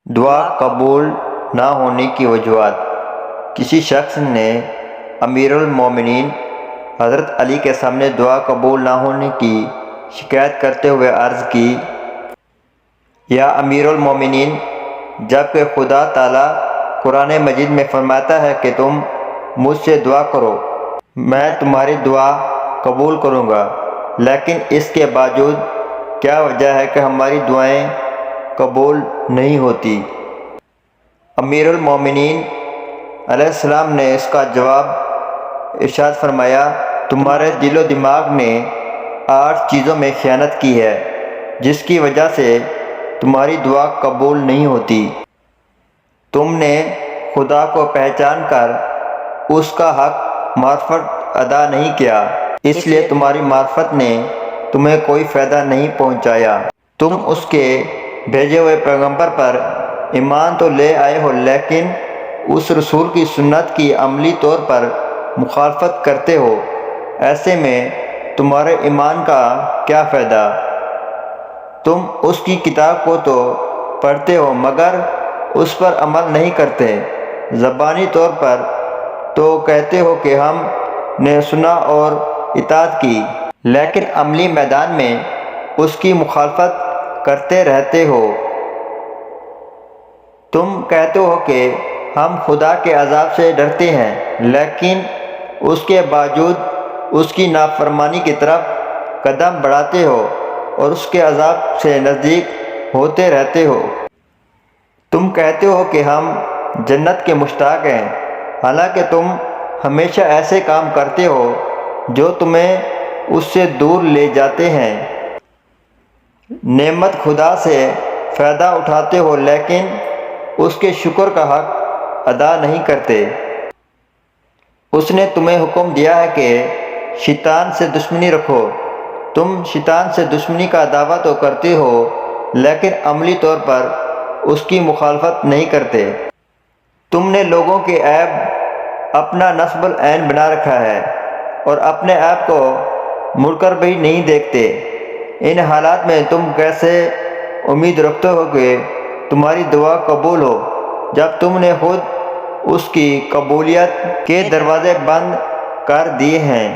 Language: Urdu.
دعا قبول نہ ہونے کی وجوہات۔ کسی شخص نے امیر المومنین حضرت علی کے سامنے دعا قبول نہ ہونے کی شکایت کرتے ہوئے عرض کی، یا امیر المومنین، جبکہ خدا تعالیٰ قرآن مجید میں فرماتا ہے کہ تم مجھ سے دعا کرو، میں تمہاری دعا قبول کروں گا، لیکن اس کے باوجود کیا وجہ ہے کہ ہماری دعائیں قبول نہیں ہوتی؟ امیر المومنین علیہ السلام نے اس کا جواب ارشاد فرمایا، تمہارے دل و دماغ نے 8 چیزوں میں خیانت کی ہے جس کی وجہ سے تمہاری دعا قبول نہیں ہوتی۔ تم نے خدا کو پہچان کر اس کا حق معرفت ادا نہیں کیا، اس لیے تمہاری معرفت نے تمہیں کوئی فائدہ نہیں پہنچایا۔ تم اس کے بھیجے ہوئے پیغمبر پر ایمان تو لے آئے ہو، لیکن اس رسول کی سنت کی عملی طور پر مخالفت کرتے ہو، ایسے میں تمہارے ایمان کا کیا فائدہ؟ تم اس کی کتاب کو تو پڑھتے ہو مگر اس پر عمل نہیں کرتے، زبانی طور پر تو کہتے ہو کہ ہم نے سنا اور اطاعت کی، لیکن عملی میدان میں اس کی مخالفت کرتے رہتے ہو۔ تم کہتے ہو کہ ہم خدا کے عذاب سے ڈرتے ہیں، لیکن اس کے باوجود اس کی نافرمانی کی طرف قدم بڑھاتے ہو اور اس کے عذاب سے نزدیک ہوتے رہتے ہو۔ تم کہتے ہو کہ ہم جنت کے مشتاق ہیں، حالانکہ تم ہمیشہ ایسے کام کرتے ہو جو تمہیں اس سے دور لے جاتے ہیں۔ نعمت خدا سے فائدہ اٹھاتے ہو لیکن اس کے شکر کا حق ادا نہیں کرتے۔ اس نے تمہیں حکم دیا ہے کہ شیطان سے دشمنی رکھو، تم شیطان سے دشمنی کا دعویٰ تو کرتے ہو لیکن عملی طور پر اس کی مخالفت نہیں کرتے۔ تم نے لوگوں کے عیب اپنا نصب العین بنا رکھا ہے اور اپنے عیب کو مڑ کر بھی نہیں دیکھتے۔ ان حالات میں تم کیسے امید رکھتے ہو کہ تمہاری دعا قبول ہو جب تم نے خود اس کی قبولیت کے دروازے بند کر دیے ہیں؟